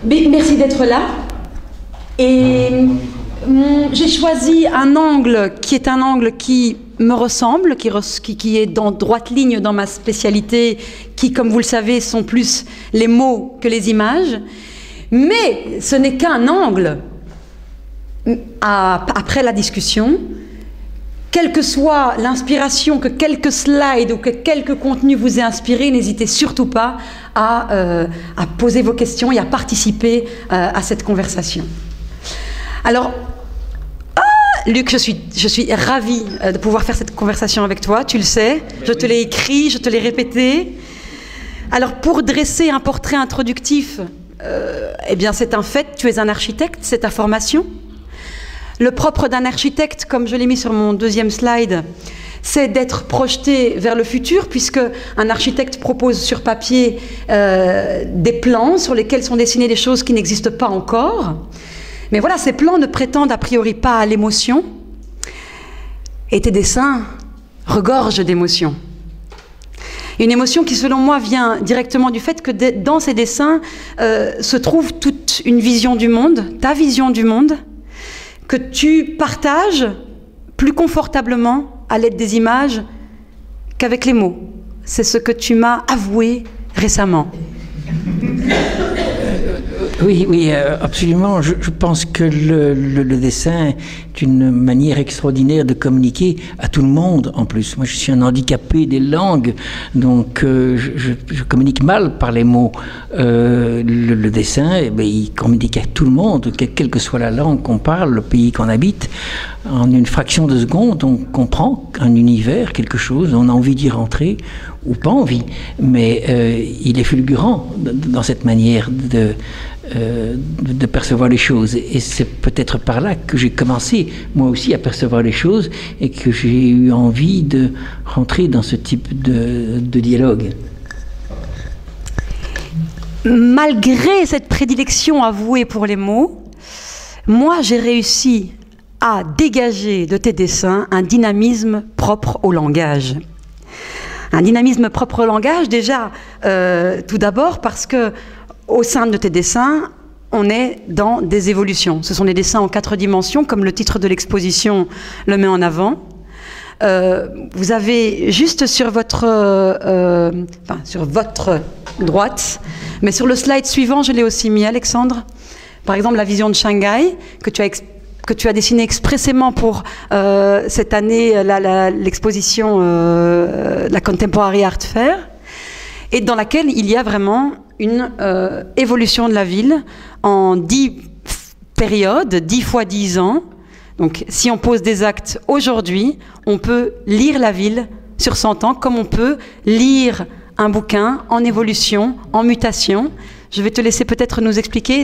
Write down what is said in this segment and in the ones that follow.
Merci d'être là. Et j'ai choisi un angle qui me ressemble, qui est dans droite ligne dans ma spécialité, qui, comme vous le savez, sont plus les mots que les images. Mais ce n'est qu'un angle. Après la discussion, quelle que soit l'inspiration, que quelques slides ou que quelques contenus vous aient inspiré, n'hésitez surtout pas à poser vos questions et à participer à cette conversation. Alors, Luc, je suis ravie de pouvoir faire cette conversation avec toi, tu le sais. Je te l'ai écrit, je te l'ai répété. Alors, pour dresser un portrait introductif, eh bien, c'est un fait, tu es un architecte, c'est ta formation. Le propre d'un architecte, comme je l'ai mis sur mon deuxième slide, c'est d'être projeté vers le futur, puisque un architecte propose sur papier des plans sur lesquels sont dessinées des choses qui n'existent pas encore. Mais voilà, ces plans ne prétendent a priori pas à l'émotion, et tes dessins regorgent d'émotions. Une émotion qui, selon moi, vient directement du fait que dans ces dessins se trouve toute une vision du monde, ta vision du monde, que tu partages plus confortablement à l'aide des images qu'avec les mots. C'est ce que tu m'as avoué récemment. Oui, absolument. Je pense que le dessin est une manière extraordinaire de communiquer à tout le monde, en plus. Moi, je suis un handicapé des langues, donc je communique mal par les mots. Le dessin, eh bien, il communique à tout le monde, quelle que soit la langue qu'on parle, le pays qu'on habite. En une fraction de seconde, on comprend un univers, quelque chose, on a envie d'y rentrer, ou pas envie. Mais il est fulgurant dans cette manière de percevoir les choses. Et c'est peut-être par là que j'ai commencé, moi aussi, à percevoir les choses et que j'ai eu envie de rentrer dans ce type de dialogue. Malgré cette prédilection avouée pour les mots, moi, j'ai réussi à dégager de tes dessins un dynamisme propre au langage. Un dynamisme propre au langage, déjà, tout d'abord parce que au sein de tes dessins, on est dans des évolutions. Ce sont des dessins en 4 dimensions, comme le titre de l'exposition le met en avant. Vous avez juste sur votre droite, mais sur le slide suivant, je l'ai aussi mis, Alexandre. Par exemple, la vision de Shanghai, que tu as dessiné expressément pour cette année, l'exposition la Contemporary Art Fair, et dans laquelle il y a vraiment une évolution de la ville en 10 périodes, 10 fois 10 ans. Donc, si on pose des actes aujourd'hui, on peut lire la ville sur 100 ans, comme on peut lire un bouquin en évolution, en mutation. Je vais te laisser peut-être nous expliquer,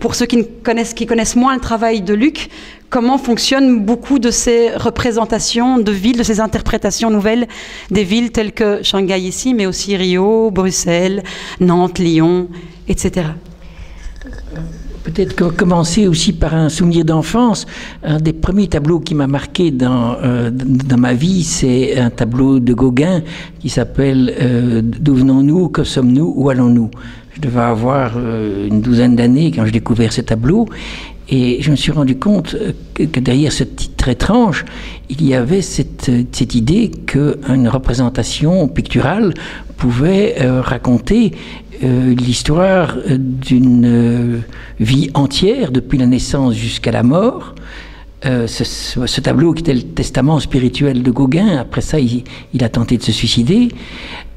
pour ceux qui connaissent moins le travail de Luc, comment fonctionnent beaucoup de ces représentations de villes, de ces interprétations nouvelles des villes telles que Shanghai ici, mais aussi Rio, Bruxelles, Nantes, Lyon, etc. Peut-être commencer aussi par un souvenir d'enfance. Un des premiers tableaux qui m'a marqué dans ma vie, c'est un tableau de Gauguin qui s'appelle « D'où venons-nous, que sommes-nous, où allons-nous » Je devais avoir une douzaine d'années quand j'ai découvert ce tableau. Et je me suis rendu compte que derrière ce titre étrange, il y avait cette idée qu'une représentation picturale pouvait raconter l'histoire d'une vie entière, depuis la naissance jusqu'à la mort. Ce tableau qui était le testament spirituel de Gauguin, après ça il a tenté de se suicider,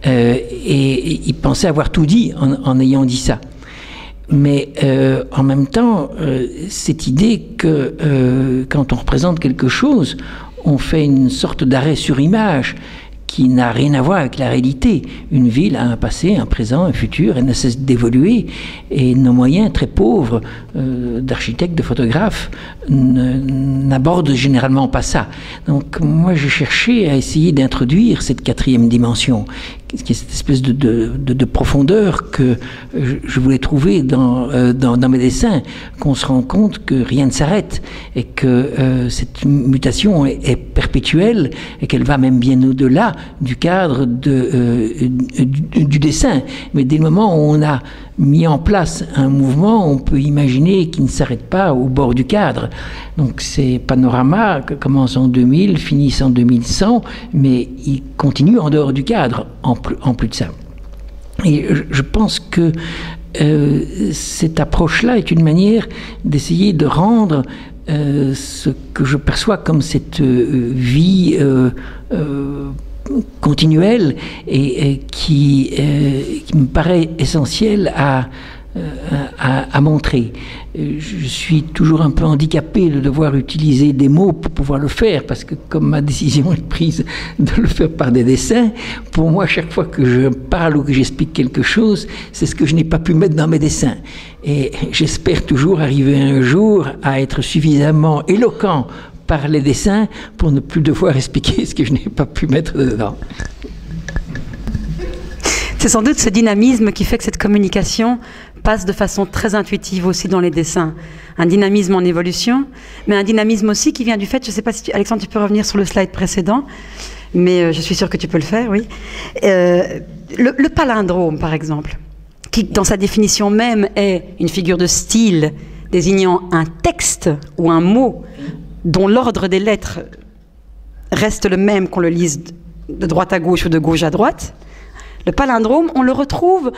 et il pensait avoir tout dit en ayant dit ça. Mais en même temps, cette idée que quand on représente quelque chose, on fait une sorte d'arrêt sur image qui n'a rien à voir avec la réalité. Une ville a un passé, un présent, un futur, elle ne cesse d'évoluer, et nos moyens très pauvres d'architectes, de photographes n'abordent généralement pas ça. Donc moi j'ai cherché à essayer d'introduire cette 4e dimension cette espèce de profondeur que je voulais trouver dans mes dessins, qu'on se rend compte que rien ne s'arrête et que cette mutation est perpétuelle et qu'elle va même bien au-delà du cadre du dessin. Mais dès le moment où on a mis en place un mouvement, on peut imaginer qu'il ne s'arrête pas au bord du cadre. Donc ces panoramas commencent en 2000, finissent en 2100, mais ils continuent en dehors du cadre, en plus de ça. Et je pense que cette approche-là est une manière d'essayer de rendre ce que je perçois comme cette vie continuelle et qui me paraît essentielle à montrer. Je suis toujours un peu handicapé de devoir utiliser des mots pour pouvoir le faire, parce que comme ma décision est prise de le faire par des dessins, pour moi, chaque fois que je parle ou que j'explique quelque chose, c'est ce que je n'ai pas pu mettre dans mes dessins. Et j'espère toujours arriver un jour à être suffisamment éloquent par les dessins pour ne plus devoir expliquer ce que je n'ai pas pu mettre dedans. C'est sans doute ce dynamisme qui fait que cette communication passe de façon très intuitive aussi dans les dessins. Un dynamisme en évolution, mais un dynamisme aussi qui vient du fait, je ne sais pas si Alexandre, tu peux revenir sur le slide précédent, mais je suis sûre que tu peux le faire, oui. Le palindrome, par exemple, qui dans sa définition même est une figure de style désignant un texte ou un mot dont l'ordre des lettres reste le même qu'on le lise de droite à gauche ou de gauche à droite. Le palindrome, on le retrouve,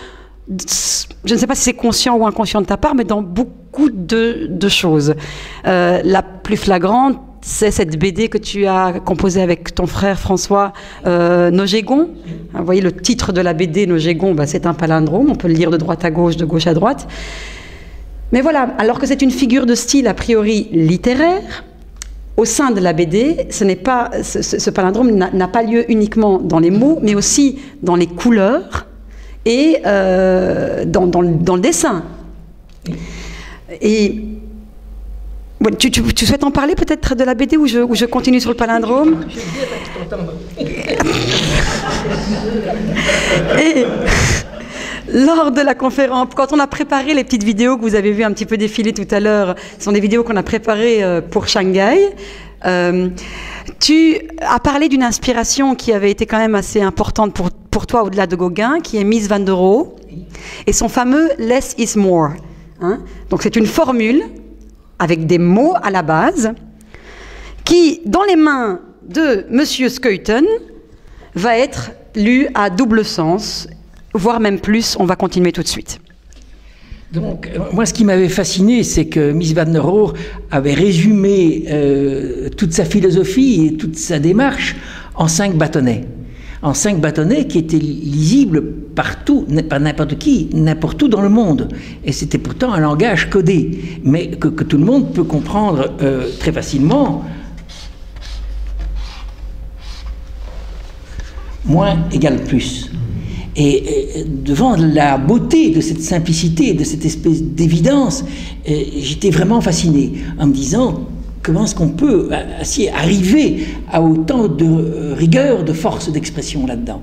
je ne sais pas si c'est conscient ou inconscient de ta part, mais dans beaucoup de choses. La plus flagrante, c'est cette BD que tu as composée avec ton frère François, Nogégon. Vous voyez le titre de la BD, Nogégon, c'est un palindrome, on peut le lire de droite à gauche à droite. Mais voilà, alors que c'est une figure de style a priori littéraire, au sein de la BD, ce palindrome n'a pas lieu uniquement dans les mots, mais aussi dans les couleurs et dans le dessin. Et tu souhaites en parler peut-être de la BD ou je continue sur le palindrome? Et lors de la conférence, quand on a préparé les petites vidéos que vous avez vues un petit peu défiler tout à l'heure, ce sont des vidéos qu'on a préparées pour Shanghai, tu as parlé d'une inspiration qui avait été quand même assez importante pour toi au-delà de Gauguin, qui est Mies van der Rohe, et son fameux « less is more ». Donc c'est une formule avec des mots à la base qui, dans les mains de Monsieur Scheuten, va être lue à double sens, voire même plus. On va continuer tout de suite. Donc, moi, ce qui m'avait fasciné, c'est que Mies van der Rohe avait résumé toute sa philosophie et toute sa démarche en 5 bâtonnets. En 5 bâtonnets qui étaient lisibles partout, par n'importe qui, n'importe où dans le monde. Et c'était pourtant un langage codé, mais que tout le monde peut comprendre très facilement. Moins égale plus. Et devant la beauté de cette simplicité, de cette espèce d'évidence, j'étais vraiment fasciné en me disant comment est-ce qu'on peut arriver à autant de rigueur, de force d'expression là-dedans.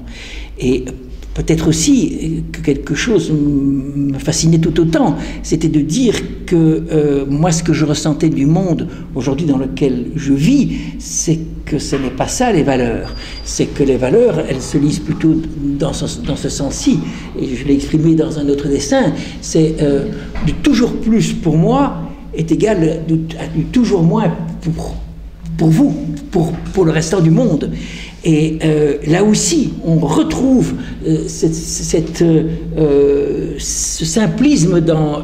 Et peut-être aussi que quelque chose me fascinait tout autant, c'était de dire que moi, ce que je ressentais du monde aujourd'hui dans lequel je vis, c'est que ce n'est pas ça les valeurs. C'est que les valeurs, elles se lisent plutôt dans ce sens-ci. Et je l'ai exprimé dans un autre dessin. C'est du toujours plus pour moi est égal à du toujours moins pour vous, pour le restant du monde. Et là aussi, on retrouve ce simplisme dans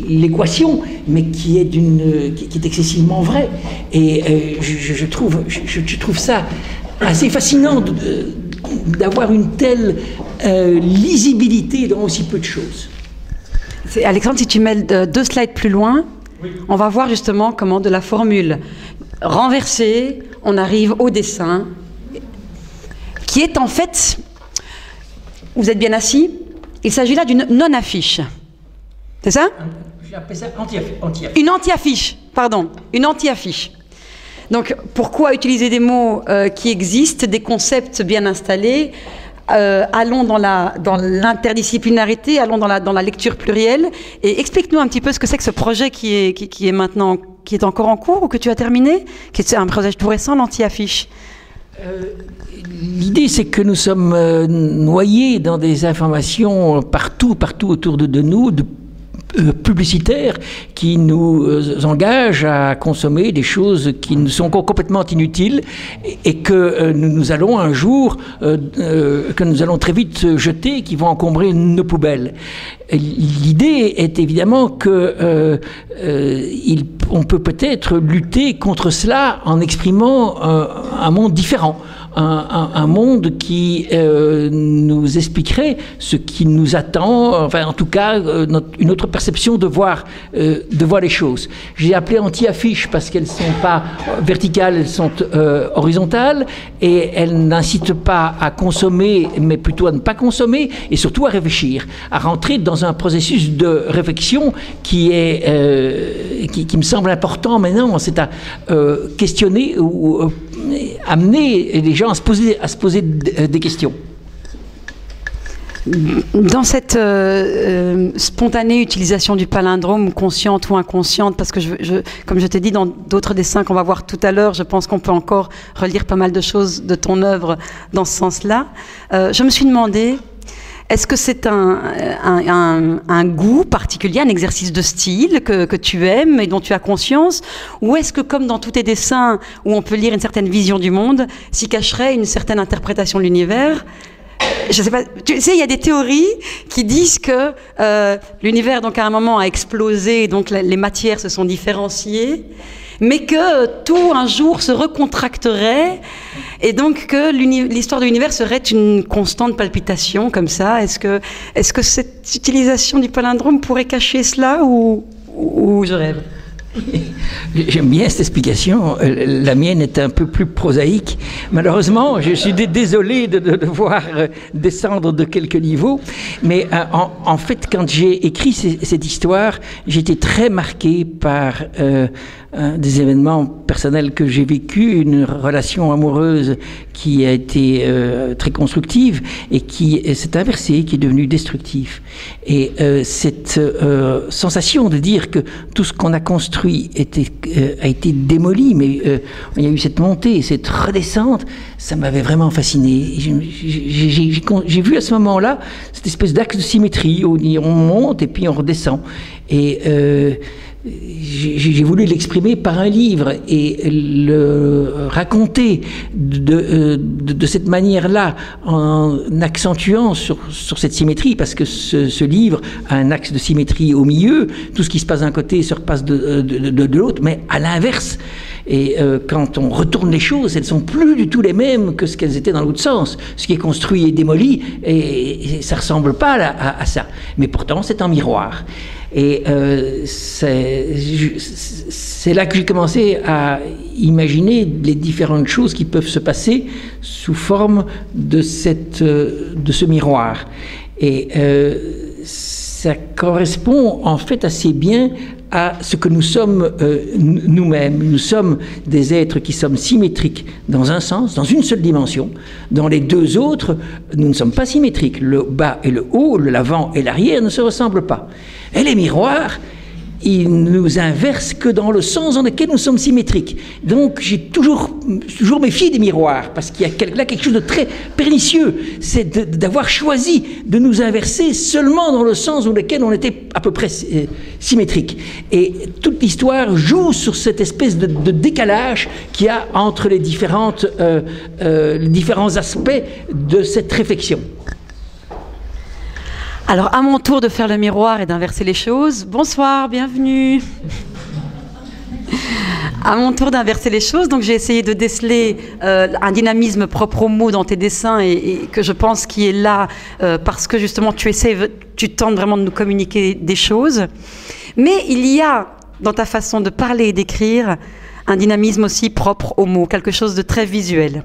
l'équation, mais qui est excessivement vrai. Et je trouve ça assez fascinant d'avoir une telle lisibilité dans aussi peu de choses. Alexandre, si tu mets 2 slides plus loin, oui. On va voir justement comment de la formule renversée, on arrive au dessin, qui est en fait, vous êtes bien assis, il s'agit là d'une non-affiche. C'est ça? J'appelle ça anti-affiche. Une anti-affiche, pardon, une anti-affiche. Donc, pourquoi utiliser des mots qui existent, des concepts bien installés, allons dans l'interdisciplinarité, allons dans la lecture plurielle, et explique-nous un petit peu ce que c'est que ce projet qui est encore en cours ou que tu as terminé, qui est un projet tout récent, l'anti-affiche. L'idée, c'est que nous sommes noyés dans des informations partout autour de nous, publicitaires, qui nous engagent à consommer des choses qui nous sont complètement inutiles et que nous allons un jour, que nous allons très vite jeter, qui vont encombrer nos poubelles. L'idée est évidemment que on peut peut-être lutter contre cela en exprimant un monde différent. Un monde qui nous expliquerait ce qui nous attend, enfin en tout cas une autre perception de voir les choses. J'ai appelé anti-affiches parce qu'elles ne sont pas verticales, elles sont horizontales, et elles n'incitent pas à consommer, mais plutôt à ne pas consommer, et surtout à réfléchir, à rentrer dans un processus de réflexion qui me semble important maintenant. C'est à questionner ou amener les gens à se poser des questions. Dans cette spontanée utilisation du palindrome, consciente ou inconsciente, parce que comme je t'ai dit dans d'autres dessins qu'on va voir tout à l'heure, je pense qu'on peut encore relire pas mal de choses de ton œuvre dans ce sens-là. Je me suis demandé, est-ce que c'est un goût particulier, un exercice de style que tu aimes et dont tu as conscience, ou est-ce que, comme dans tous tes dessins où on peut lire une certaine vision du monde, s'y cacherait une certaine interprétation de l'univers? Je sais pas. Tu sais, il y a des théories qui disent que l'univers, donc à un moment, a explosé, donc les matières se sont différenciées, mais que tout un jour se recontracterait, et donc que l'histoire de l'univers serait une constante palpitation comme ça. Est-ce que cette utilisation du palindrome pourrait cacher cela, ou je rêve? J'aime bien cette explication. La mienne est un peu plus prosaïque. Malheureusement, je suis désolé de devoir descendre de quelques niveaux. Mais en fait, quand j'ai écrit cette histoire, j'étais très marqué par des événements personnels que j'ai vécus, une relation amoureuse qui a été très constructive et qui s'est inversée, qui est devenue destructive. Et cette sensation de dire que tout ce qu'on a construit a été démoli, mais il y a eu cette montée, cette redescente, ça m'avait vraiment fasciné. J'ai vu à ce moment-là cette espèce d'axe de symétrie où on monte et puis on redescend. Et j'ai voulu l'exprimer par un livre et le raconter de cette manière-là, en accentuant sur cette symétrie, parce que ce livre a un axe de symétrie au milieu, tout ce qui se passe d'un côté se repasse de l'autre, mais à l'inverse. Et quand on retourne les choses, elles ne sont plus du tout les mêmes que ce qu'elles étaient dans l'autre sens. Ce qui est construit est démoli, et ça ne ressemble pas à ça. Mais pourtant, c'est un miroir. Et c'est là que j'ai commencé à imaginer les différentes choses qui peuvent se passer sous forme de ce miroir. Et ça correspond en fait assez bien à ce que nous sommes nous-mêmes. Nous sommes des êtres qui sommes symétriques dans un sens, dans une seule dimension. Dans les deux autres, nous ne sommes pas symétriques. Le bas et le haut, l'avant et l'arrière ne se ressemblent pas. Et les miroirs, ils nous inversent que dans le sens dans lequel nous sommes symétriques. Donc j'ai toujours méfié des miroirs, parce qu'il y a là quelque chose de très pernicieux, c'est d'avoir choisi de nous inverser seulement dans le sens dans lequel on était à peu près symétrique. Et toute l'histoire joue sur cette espèce de décalage qu'il y a entre les différents aspects de cette réflexion. Alors, à mon tour de faire le miroir et d'inverser les choses. Bonsoir, bienvenue. À mon tour d'inverser les choses, donc j'ai essayé de déceler un dynamisme propre aux mots dans tes dessins et que je pense qui est là parce que justement tu tentes vraiment de nous communiquer des choses. Mais il y a dans ta façon de parler et d'écrire un dynamisme aussi propre aux mots, quelque chose de très visuel.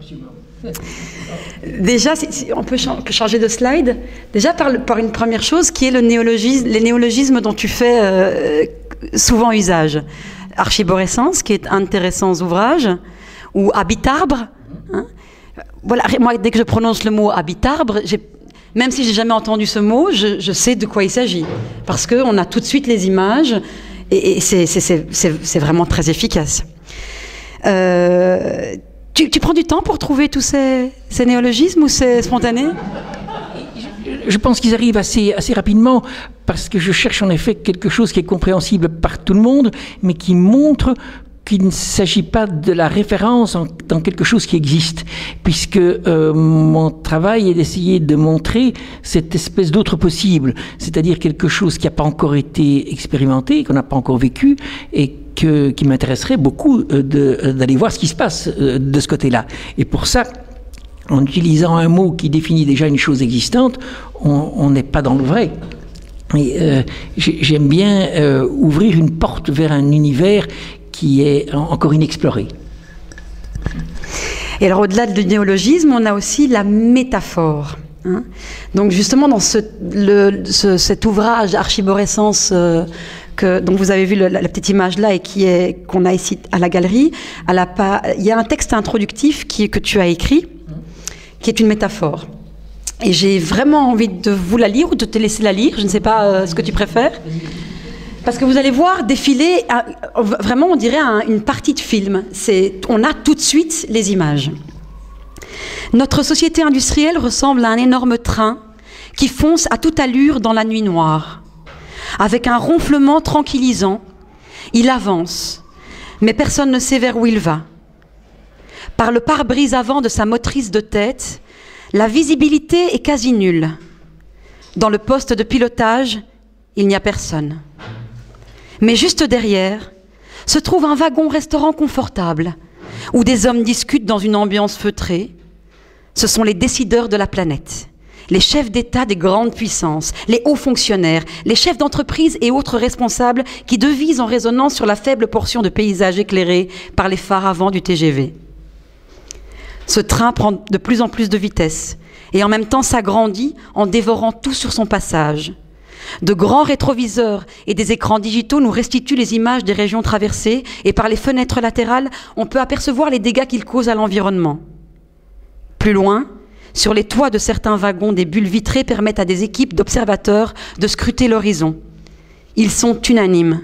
Déjà, on peut changer de slide. Déjà par une première chose qui est les néologismes dont tu fais souvent usage. Archiborescence, qui est un de tes récents ouvrages, ou habitarbre, hein, voilà, moi, dès que je prononce le mot habitarbre, même si j'ai jamais entendu ce mot, je sais de quoi il s'agit. Parce qu'on a tout de suite les images, et c'est vraiment très efficace. Tu prends du temps pour trouver tous ces néologismes ou c'est spontané? Je pense qu'ils arrivent assez rapidement parce que je cherche en effet quelque chose qui est compréhensible par tout le monde, mais qui montre qu'il ne s'agit pas de la référence dans quelque chose qui existe, puisque mon travail est d'essayer de montrer cette espèce d'autre possible, c'est-à-dire quelque chose qui n'a pas encore été expérimenté, qu'on n'a pas encore vécu, et qui m'intéresserait beaucoup d'aller voir ce qui se passe de ce côté-là. Et pour ça, en utilisant un mot qui définit déjà une chose existante, on n'est pas dans le vrai. Et j'aime bien ouvrir une porte vers un univers qui est encore inexploré. Et alors, au-delà du néologisme, on a aussi la métaphore. Hein. Donc, justement, dans cet ouvrage Archiborescence dont vous avez vu la petite image là et qu'on a ici à la galerie, il y a un texte introductif que tu as écrit, qui est une métaphore. Et j'ai vraiment envie de vous la lire ou de te laisser la lire, je ne sais pas ce que tu préfères. Parce que vous allez voir défiler, vraiment on dirait une partie de film. On a tout de suite les images. Notre société industrielle ressemble à un énorme train qui fonce à toute allure dans la nuit noire. Avec un ronflement tranquillisant, il avance, mais personne ne sait vers où il va. Par le pare-brise avant de sa motrice de tête, la visibilité est quasi nulle. Dans le poste de pilotage, il n'y a personne. Mais juste derrière, se trouve un wagon-restaurant confortable, où des hommes discutent dans une ambiance feutrée. Ce sont les décideurs de la planète, les chefs d'État des grandes puissances, les hauts fonctionnaires, les chefs d'entreprise et autres responsables qui devisent en résonance sur la faible portion de paysage éclairé par les phares avant du TGV. Ce train prend de plus en plus de vitesse et en même temps s'agrandit en dévorant tout sur son passage. De grands rétroviseurs et des écrans digitaux nous restituent les images des régions traversées et par les fenêtres latérales, on peut apercevoir les dégâts qu'il cause à l'environnement. Plus loin, sur les toits de certains wagons, des bulles vitrées permettent à des équipes d'observateurs de scruter l'horizon. Ils sont unanimes.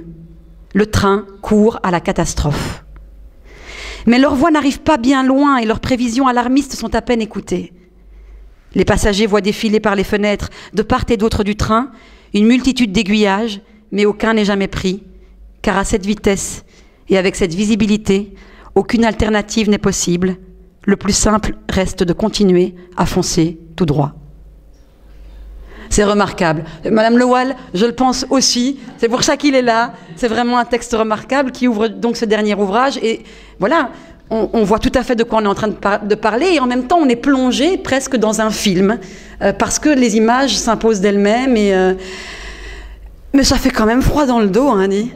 Le train court à la catastrophe. Mais leurs voix n'arrivent pas bien loin et leurs prévisions alarmistes sont à peine écoutées. Les passagers voient défiler par les fenêtres de part et d'autre du train une multitude d'aiguillages, mais aucun n'est jamais pris, car à cette vitesse et avec cette visibilité, aucune alternative n'est possible. Le plus simple reste de continuer à foncer tout droit. C'est remarquable. Madame Le Waal, je le pense aussi. C'est pour ça qu'il est là. C'est vraiment un texte remarquable qui ouvre donc ce dernier ouvrage. Et voilà, on voit tout à fait de quoi on est en train de parler. Et en même temps, on est plongé presque dans un film. Parce que les images s'imposent d'elles-mêmes. Mais ça fait quand même froid dans le dos, hein, Annie.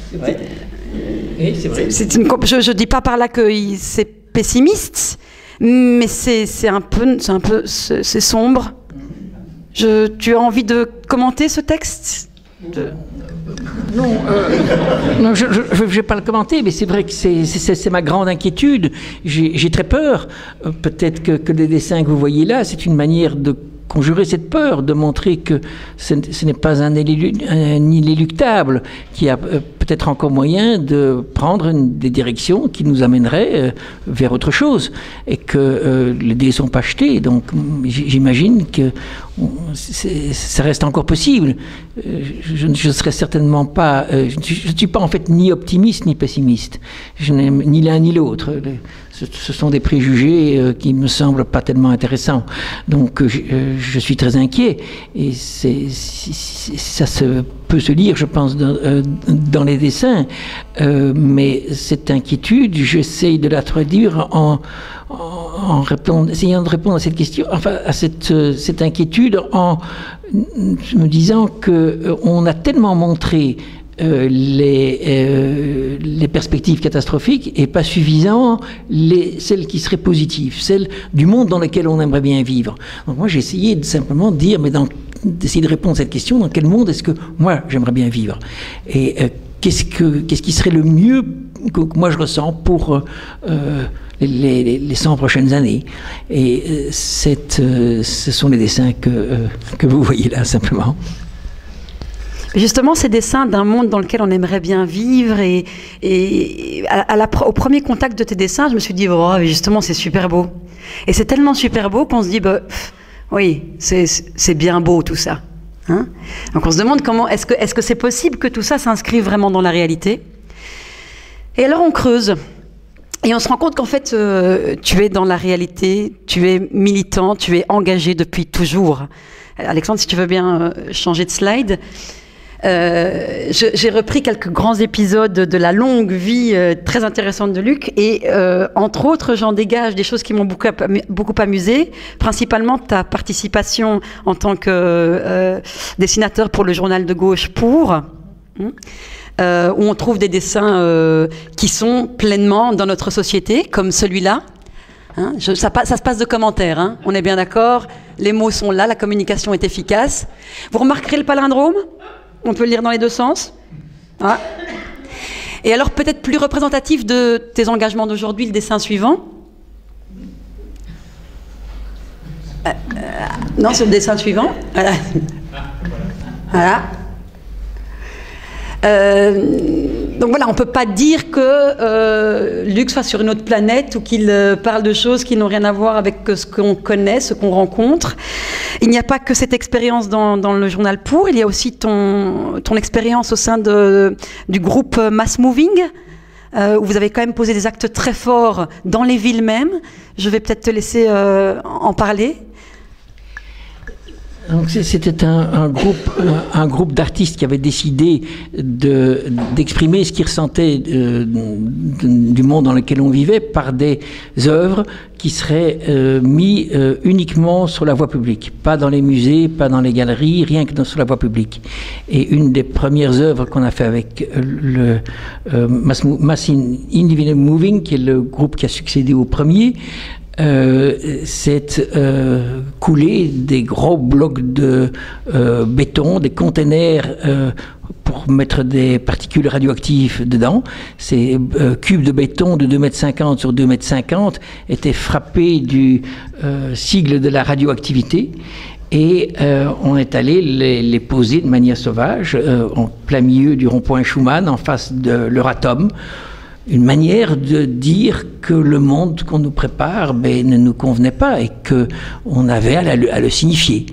C'est vrai. Oui, c'est vrai. Je ne dis pas par là que c'est pessimiste, mais c'est sombre. Tu as envie de commenter ce texte ? Non, je ne vais pas le commenter, mais c'est vrai que c'est ma grande inquiétude. J'ai très peur. Peut-être que les dessins que vous voyez là, c'est une manière de conjurer cette peur, de montrer que ce n'est pas un inéluctable, qu'il y a peut-être encore moyen de prendre des directions qui nous amèneraient vers autre chose, et que les dés ne sont pas jetés. Donc j'imagine que ça reste encore possible. Je ne serais certainement pas... je ne suis pas en fait ni optimiste ni pessimiste. Je n'aime ni l'un ni l'autre. Ce sont des préjugés qui me semblent pas tellement intéressants. Donc je suis très inquiet. Et ça peut se lire, je pense, dans les dessins. Mais cette inquiétude, j'essaye de la traduire en essayant de répondre à cette question, enfin à cette inquiétude, en me disant qu'on a tellement montré les perspectives catastrophiques et pas suffisant celles qui seraient positives, celles du monde dans lequel on aimerait bien vivre. Donc moi j'ai essayé de simplement dire, d'essayer de répondre à cette question, dans quel monde est-ce que moi j'aimerais bien vivre, et qu'est-ce qui serait le mieux que moi je ressens pour les 100 prochaines années. Et ce sont les dessins que vous voyez là, simplement. Justement, ces dessins d'un monde dans lequel on aimerait bien vivre, et au premier contact de tes dessins, je me suis dit, oh, justement, c'est super beau. Et c'est tellement super beau qu'on se dit, bah, oui, c'est bien beau tout ça. Hein? Donc on se demande comment, est-ce que c'est possible que tout ça s'inscrive vraiment dans la réalité? Et alors on creuse. Et on se rend compte qu'en fait, tu es dans la réalité, tu es militant, tu es engagé depuis toujours. Alexandre, si tu veux bien changer de slide. J'ai repris quelques grands épisodes de la longue vie très intéressante de Luc, et entre autres, j'en dégage des choses qui m'ont beaucoup amusé, principalement ta participation en tant que dessinateur pour le journal de gauche où on trouve des dessins qui sont pleinement dans notre société, comme celui-là. Hein, ça se passe de commentaires, hein, on est bien d'accord, les mots sont là, la communication est efficace. Vous remarquerez le palindrome? On peut le lire dans les deux sens. Ah. Et alors, peut-être plus représentatif de tes engagements d'aujourd'hui, le dessin suivant. Non, c'est le dessin suivant. Voilà. Voilà. Donc voilà, on ne peut pas dire que Luc soit sur une autre planète ou qu'il parle de choses qui n'ont rien à voir avec ce qu'on connaît, ce qu'on rencontre. Il n'y a pas que cette expérience dans le journal Pour, il y a aussi ton expérience au sein du groupe Mass Moving, où vous avez quand même posé des actes très forts dans les villes mêmes. Je vais peut-être te laisser en parler. C'était un groupe d'artistes qui avait décidé d'exprimer ce qu'ils ressentaient du monde dans lequel on vivait par des œuvres qui seraient mises uniquement sur la voie publique, pas dans les musées, pas dans les galeries, rien que sur la voie publique. Et une des premières œuvres qu'on a fait avec le Mass Individual Moving, qui est le groupe qui a succédé au premier, c'est couler des gros blocs de béton, des containers pour mettre des particules radioactives dedans. Ces cubes de béton de 2,50 m sur 2,50 m étaient frappés du sigle de la radioactivité. Et on est allé les poser de manière sauvage en plein milieu du rond-point Schuman, en face de l'Euratom. Une manière de dire que le monde qu'on nous prépare ne nous convenait pas et qu'on avait à le signifier.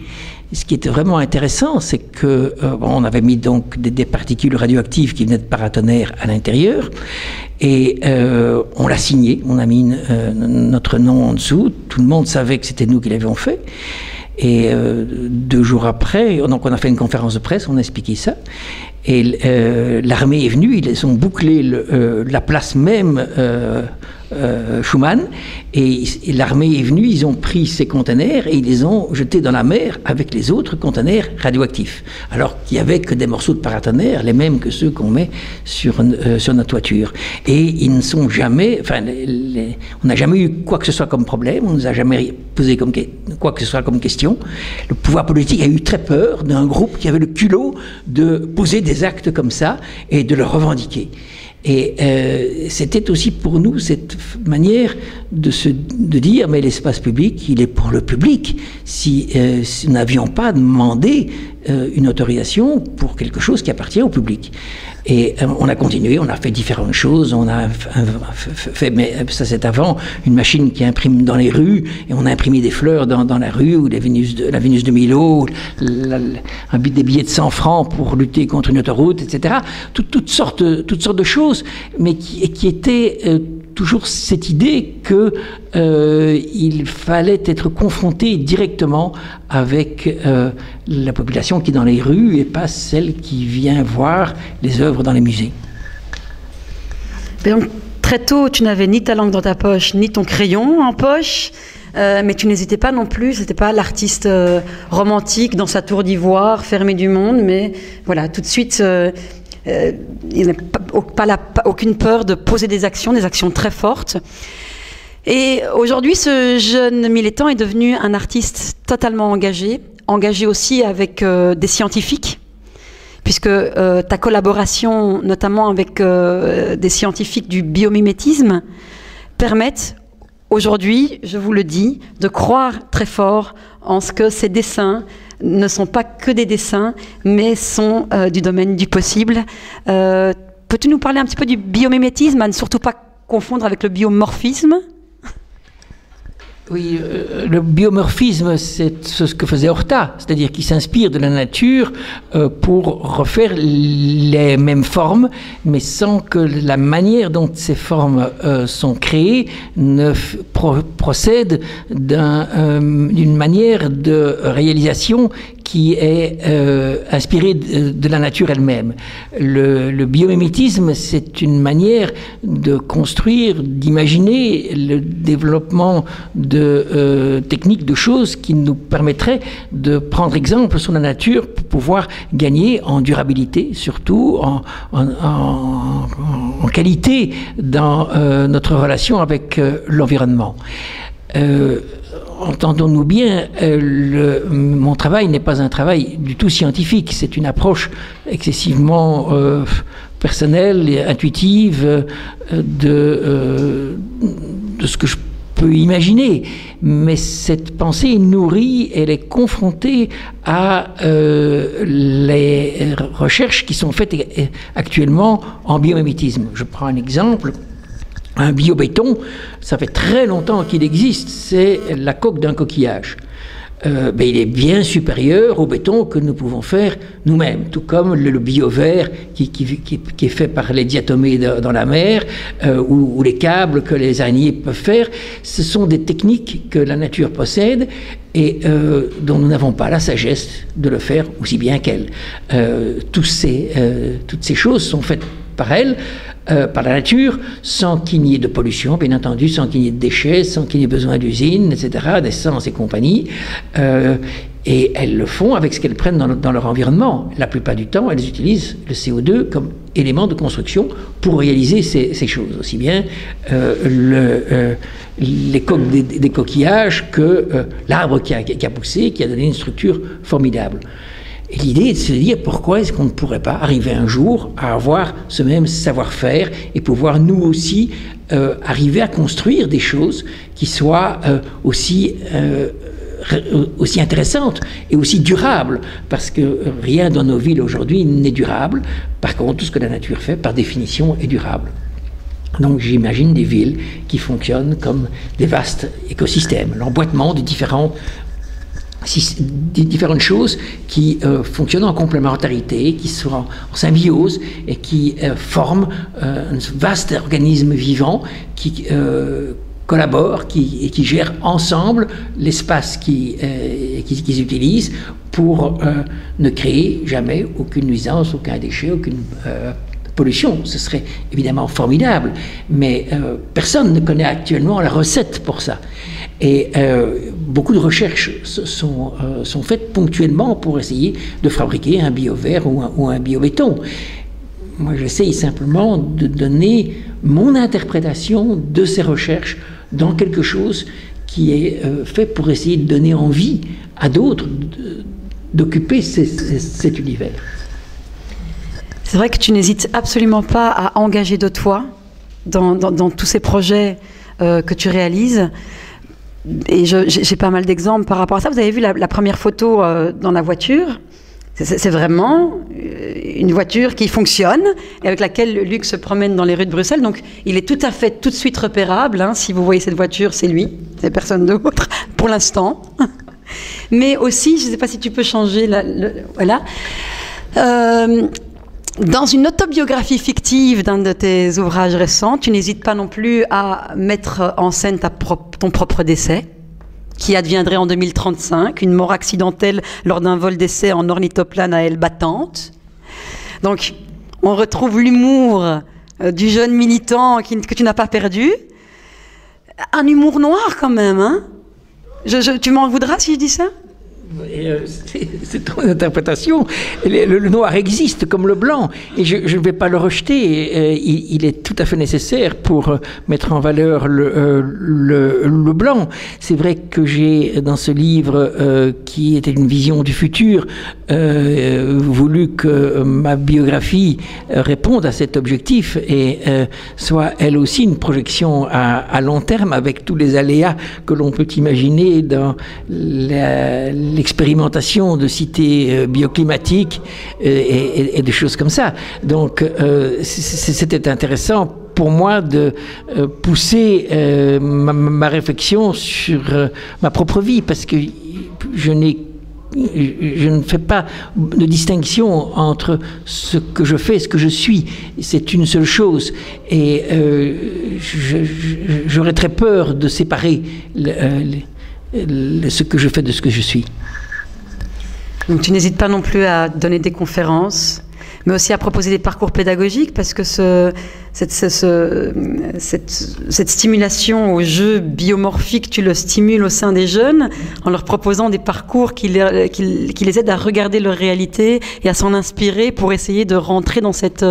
Et ce qui était vraiment intéressant, c'est que on avait mis donc des particules radioactives qui venaient de paratonnerres à l'intérieur, et on l'a signé, on a mis notre nom en dessous, tout le monde savait que c'était nous qui l'avions fait. Et 2 jours après, donc on a fait une conférence de presse, on a expliqué ça. Et l'armée est venue, ils ont bouclé la place même Schuman, et l'armée est venue, ils ont pris ces conteneurs et ils les ont jetés dans la mer avec les autres conteneurs radioactifs. Alors qu'il n'y avait que des morceaux de paratonnerre, les mêmes que ceux qu'on met sur notre toiture. Et ils ne sont jamais, enfin, on n'a jamais eu quoi que ce soit comme problème, on ne nous a jamais posé quoi que ce soit comme question. Le pouvoir politique a eu très peur d'un groupe qui avait le culot de poser des actes comme ça et de le revendiquer. Et c'était aussi pour nous cette manière de dire, mais l'espace public, il est pour le public. Si nous n'avions pas demandé une autorisation pour quelque chose qui appartient au public. Et on a continué, on a fait différentes choses, on a fait, mais ça c'est avant, une machine qui imprime dans les rues, et on a imprimé des fleurs dans la rue, ou la Vénus de Milo, des billets de 100 francs pour lutter contre une autoroute, etc. Toutes sortes de choses, mais qui étaient toujours cette idée que il fallait être confronté directement avec la population qui est dans les rues et pas celle qui vient voir les œuvres dans les musées. Donc, très tôt, tu n'avais ni ta langue dans ta poche, ni ton crayon en poche, mais tu n'hésitais pas non plus, c'était pas l'artiste romantique dans sa tour d'ivoire, fermé du monde, mais voilà, tout de suite... il n'y a aucune peur de poser des actions très fortes. Et aujourd'hui, ce jeune militant est devenu un artiste totalement engagé aussi avec des scientifiques, puisque ta collaboration, notamment avec des scientifiques du biomimétisme, permettent aujourd'hui, je vous le dis, de croire très fort en ce que ces dessins ne sont pas que des dessins, mais sont du domaine du possible. Peux-tu nous parler un petit peu du biomimétisme, à ne surtout pas confondre avec le biomorphisme? Oui, le biomorphisme, c'est ce que faisait Horta, c'est-à-dire qu'il s'inspire de la nature pour refaire les mêmes formes, mais sans que la manière dont ces formes sont créées ne procède d'une manière de réalisation qui est inspirée de la nature elle-même. Le biomimétisme, c'est une manière de construire, d'imaginer le développement de techniques, de choses qui nous permettraient de prendre exemple sur la nature pour pouvoir gagner en durabilité, surtout en qualité dans notre relation avec l'environnement. Entendons-nous bien, mon travail n'est pas un travail du tout scientifique, c'est une approche excessivement personnelle et intuitive de ce que je peux imaginer. Mais cette pensée nourrie, elle est confrontée à les recherches qui sont faites actuellement en biomimétisme. Je prends un exemple. Un biobéton, ça fait très longtemps qu'il existe, c'est la coque d'un coquillage. Mais il est bien supérieur au béton que nous pouvons faire nous-mêmes, tout comme le bio-verre qui est fait par les diatomées dans la mer, ou les câbles que les araignées peuvent faire. Ce sont des techniques que la nature possède et dont nous n'avons pas la sagesse de le faire aussi bien qu'elle. Toutes ces choses sont faites par elle, par la nature, sans qu'il n'y ait de pollution, bien entendu, sans qu'il n'y ait de déchets, sans qu'il y ait besoin d'usines, etc., d'essence et compagnie. Et elles le font avec ce qu'elles prennent dans leur environnement. La plupart du temps, elles utilisent le CO2 comme élément de construction pour réaliser ces choses. Aussi bien les coques des coquillages que l'arbre qui a poussé, qui a donné une structure formidable. Et l'idée est de se dire pourquoi est-ce qu'on ne pourrait pas arriver un jour à avoir ce même savoir-faire et pouvoir nous aussi arriver à construire des choses qui soient aussi intéressantes et aussi durables, parce que rien dans nos villes aujourd'hui n'est durable. Par contre, tout ce que la nature fait, par définition, est durable. Donc j'imagine des villes qui fonctionnent comme des vastes écosystèmes, l'emboîtement des différentes choses qui fonctionnent en complémentarité, qui sont en symbiose et qui forment un vaste organisme vivant qui collaborent et qui gèrent ensemble l'espace qu'ils utilisent pour ne créer jamais aucune nuisance, aucun déchet, aucune pollution. Ce serait évidemment formidable, mais personne ne connaît actuellement la recette pour ça. Et beaucoup de recherches sont faites ponctuellement pour essayer de fabriquer un bio-verre ou un biobéton. Moi, j'essaye simplement de donner mon interprétation de ces recherches dans quelque chose qui est fait pour essayer de donner envie à d'autres d'occuper cet univers. C'est vrai que tu n'hésites absolument pas à engager de toi dans tous ces projets que tu réalises. Et j'ai pas mal d'exemples par rapport à ça. Vous avez vu la première photo dans la voiture. C'est vraiment une voiture qui fonctionne et avec laquelle Luc se promène dans les rues de Bruxelles. Donc, il est tout à fait tout de suite repérable. Hein. Si vous voyez cette voiture, c'est lui, c'est personne d'autre pour l'instant. Mais aussi, je ne sais pas si tu peux changer. Voilà. Dans une autobiographie fictive d'un de tes ouvrages récents, tu n'hésites pas non plus à mettre en scène ton propre décès, qui adviendrait en 2035, une mort accidentelle lors d'un vol d'essai en ornithoplane à ailes battantes. Donc, on retrouve l'humour du jeune militant que tu n'as pas perdu. Un humour noir quand même, hein ? Tu m'en voudras si je dis ça ? C'est ton interprétation. Le noir existe comme le blanc, et je ne vais pas le rejeter. Il est tout à fait nécessaire pour mettre en valeur le blanc. C'est vrai que j'ai, dans ce livre qui était une vision du futur, voulu que ma biographie réponde à cet objectif et soit elle aussi une projection à long terme, avec tous les aléas que l'on peut imaginer dans l'expérimentation de cités bioclimatiques et des choses comme ça. Donc c'était intéressant pour moi de pousser ma réflexion sur ma propre vie, parce que je ne fais pas de distinction entre ce que je fais et ce que je suis. C'est une seule chose. Et j'aurais très peur de séparer ce que je fais de ce que je suis. Donc tu n'hésites pas non plus à donner des conférences, mais aussi à proposer des parcours pédagogiques, parce que cette stimulation au jeu biomorphique, tu le stimules au sein des jeunes en leur proposant des parcours qui les aident à regarder leur réalité et à s'en inspirer pour essayer de rentrer dans cette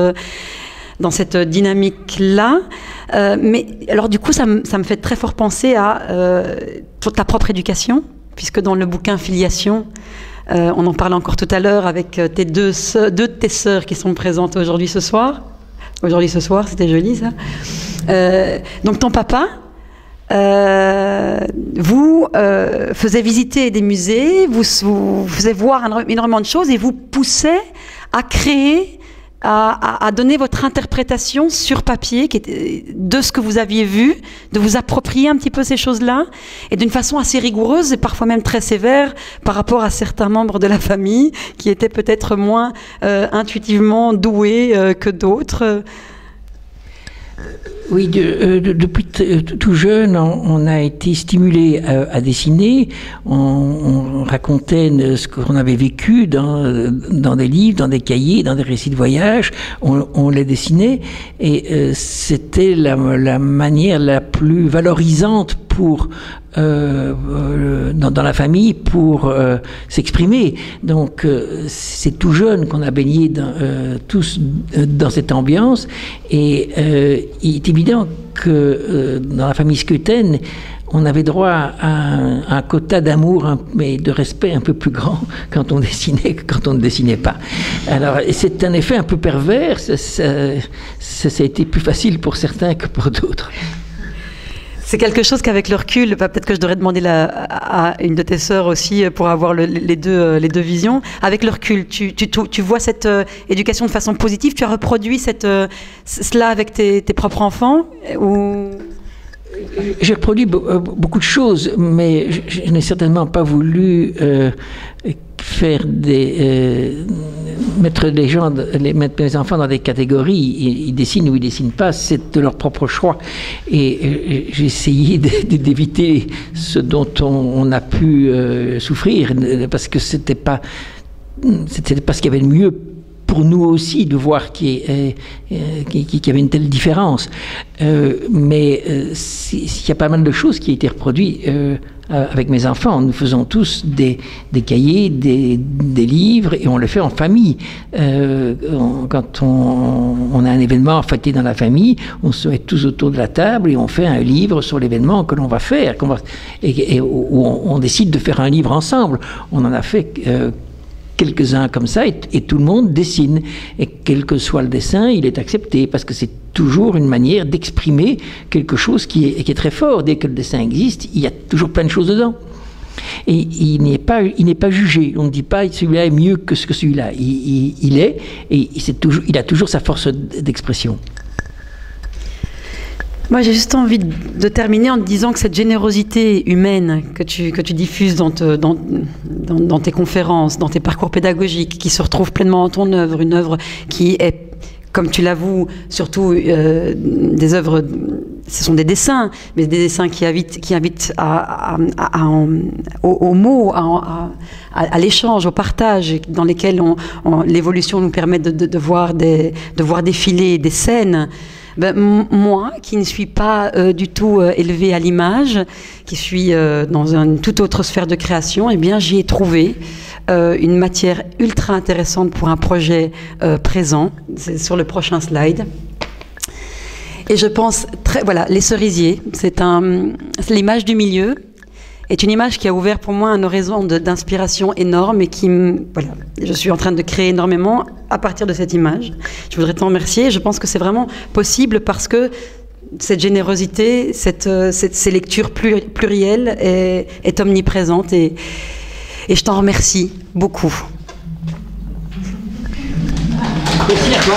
dynamique-là. Mais alors du coup, ça me fait très fort penser à ta propre éducation, puisque dans le bouquin Filiation, on en parlait encore tout à l'heure avec deux de tes sœurs qui sont présentes aujourd'hui ce soir. Aujourd'hui ce soir, c'était joli ça. Donc ton papa vous faisait visiter des musées, vous faisait voir énormément de choses et vous poussait à créer, à donner votre interprétation sur papier de ce que vous aviez vu, de vous approprier un petit peu ces choses-là, et d'une façon assez rigoureuse et parfois même très sévère par rapport à certains membres de la famille qui étaient peut-être moins intuitivement doués que d'autres. Oui, depuis tout jeune, on a été stimulé à dessiner. On racontait ce qu'on avait vécu dans des livres, dans des cahiers, dans des récits de voyage. On les dessinait, et c'était la manière la plus valorisante pour dans la famille pour s'exprimer. Donc c'est tout jeune qu'on a baigné tous dans cette ambiance, et il est évident que dans la famille Skeuten, on avait droit à un quota d'amour mais de respect un peu plus grand quand on dessinait que quand on ne dessinait pas. Alors c'est un effet un peu pervers, ça a été plus facile pour certains que pour d'autres. C'est quelque chose qu'avec le recul, peut-être que je devrais demander à une de tes sœurs aussi pour avoir les deux visions. Avec le recul, tu vois cette éducation de façon positive? Tu as reproduit cela avec tes propres enfants ou... J'ai reproduit beaucoup de choses, mais je n'ai certainement pas voulu faire mettre mes enfants dans des catégories. Ils dessinent ou ils dessinent pas, c'est de leur propre choix. Et j'ai essayé d'éviter ce dont on a pu souffrir, parce que c'était pas ce qu'il y avait de mieux pour nous aussi de voir qu'il y avait une telle différence. Mais il y a pas mal de choses qui ont été reproduites avec mes enfants. Nous faisons tous des cahiers, des livres, et on le fait en famille. Quand on a un événement fêté dans la famille, on se met tous autour de la table et on fait un livre sur l'événement que l'on va faire. Où on décide de faire un livre ensemble. On en a fait quelques-uns comme ça, et tout le monde dessine. Et quel que soit le dessin, il est accepté, parce que c'est toujours une manière d'exprimer quelque chose qui est très fort. Dès que le dessin existe, il y a toujours plein de choses dedans. Et il n'est pas jugé. On ne dit pas celui-là est mieux que celui-là. Il est, et il a toujours sa force d'expression. Moi, j'ai juste envie de terminer en te disant que cette générosité humaine que tu diffuses dans tes conférences, dans tes parcours pédagogiques, qui se retrouve pleinement dans ton œuvre, une œuvre qui est, comme tu l'avoues, surtout des œuvres, ce sont des dessins, mais des dessins qui invitent au mot, à l'échange, au partage, dans lesquels l'évolution nous permet de voir défiler des scènes. Moi, qui ne suis pas du tout élevée à l'image, qui suis dans une toute autre sphère de création, eh bien, j'y ai trouvé une matière ultra intéressante pour un projet présent. C'est sur le prochain slide. Et je pense, voilà, les cerisiers, c'est l'image du milieu, est une image qui a ouvert pour moi un horizon d'inspiration énorme et voilà, je suis en train de créer énormément à partir de cette image. Je voudrais t'en remercier. Je pense que c'est vraiment possible parce que cette générosité, ces lectures plurielles est omniprésente et je t'en remercie beaucoup. Merci à toi.